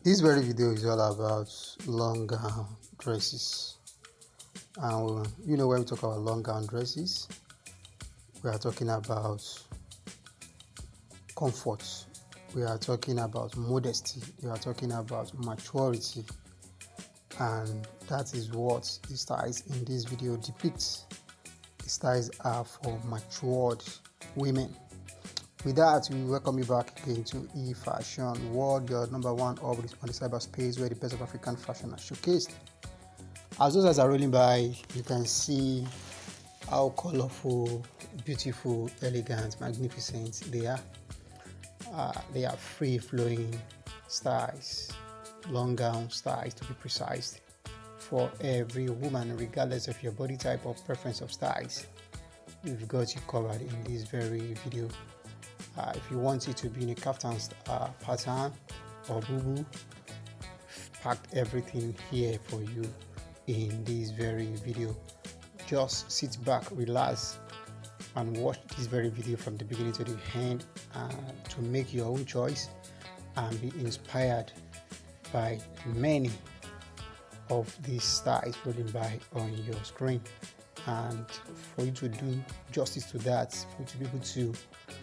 This very video is all about long gown dresses. And when we talk about long gown dresses, we are talking about comfort, we are talking about modesty, we are talking about maturity, and that is what the styles in this video depicts. The styles are for matured women. With that, we welcome you back again to Fashion World, your number one hub on the cyberspace where the best of African fashion are showcased. As those are rolling by, you can see how colorful, beautiful, elegant, magnificent they are. They are free-flowing styles, long gown styles to be precise, for every woman, regardless of your body type or preference of styles. We've got you covered in this very video. If you want it to be in a kaftan pattern or boo-boo, packed everything here for you in this very video. Just sit back, relax, and watch this very video from the beginning to the end to make your own choice and be inspired by many of these styles rolling by on your screen. And for you to do justice to that, for you to be able to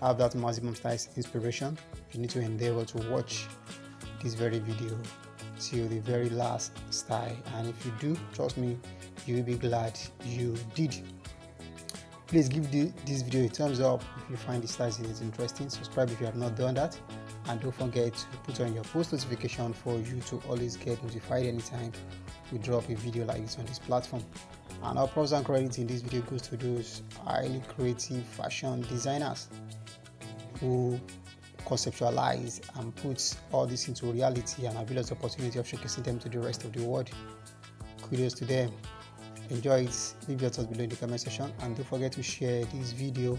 have that maximum styles inspiration, you need to endeavor to watch this very video till the very last style. And if you do, trust me, you will be glad you did. Please give this video a thumbs up if you find the styles interesting. Subscribe if you have not done that, and don't forget to put on your post notification for you to always get notified anytime we drop a video like this on this platform. And our props and credit in this video goes to those highly creative fashion designers who conceptualize and put all this into reality and avail us the opportunity of showcasing them to the rest of the world. Kudos to them. Enjoy it. Leave your thoughts below in the comment section, and don't forget to share this video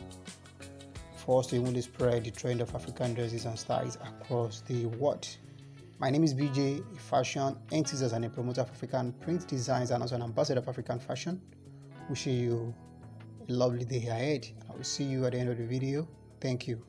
for us to even spread the trend of African dresses and styles across the world. My name is BJ, a fashion enthusiast and a promoter of African print designs, and also an ambassador of African fashion. Wishing you a lovely day ahead. I will see you at the end of the video. Thank you.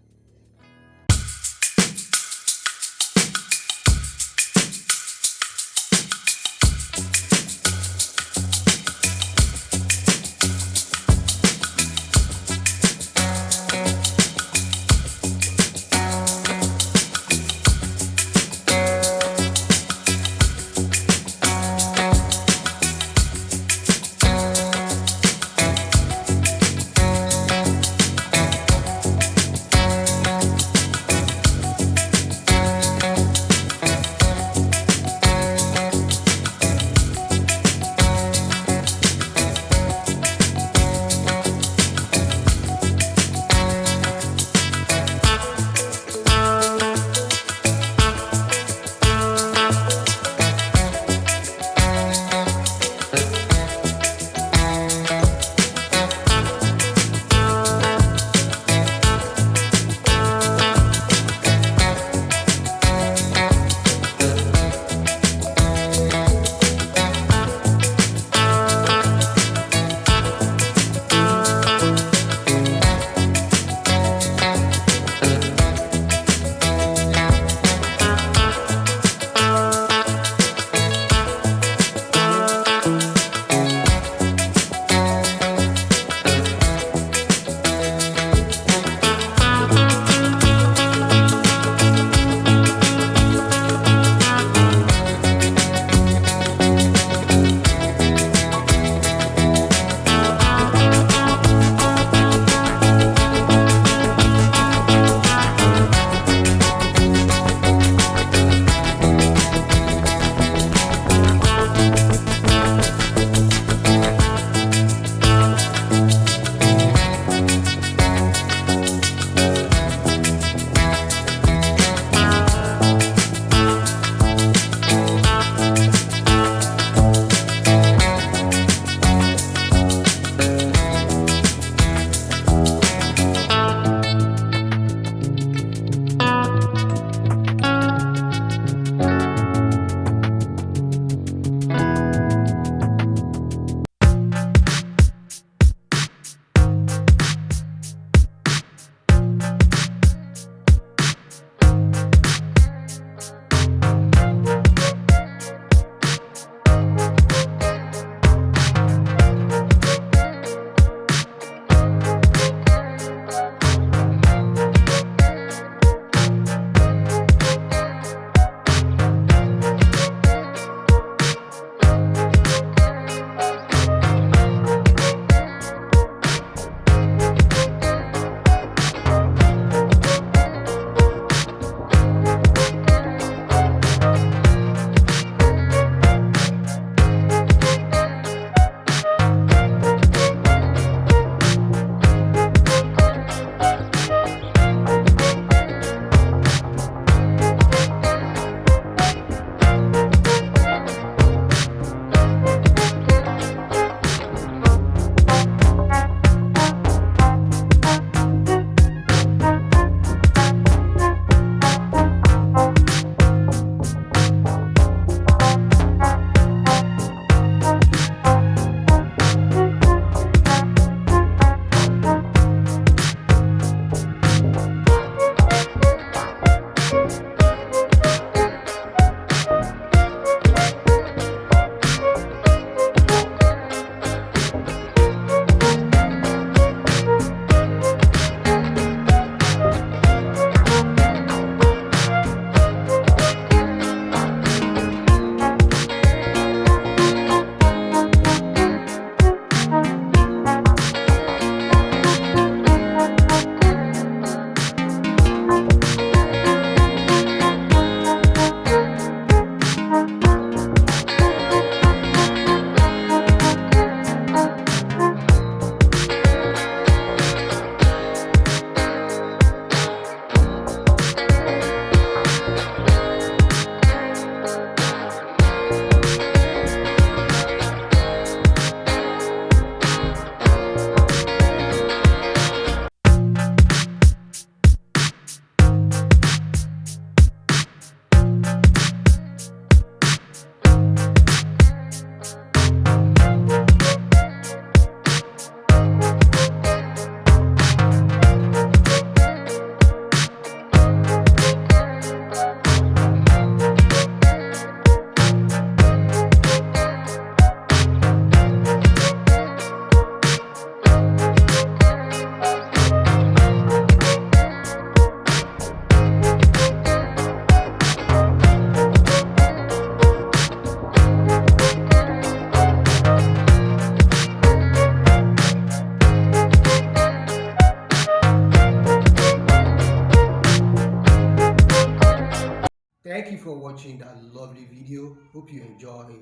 lovely video. Hope you enjoy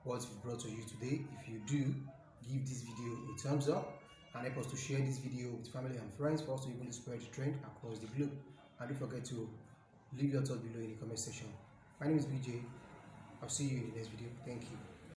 what we brought to you today. If you do, give this video a thumbs up and help us to share this video with family and friends for us to even spread the trend across the globe. And don't forget to leave your thoughts below in the comment section. My name is BJ. I'll see you in the next video. Thank you.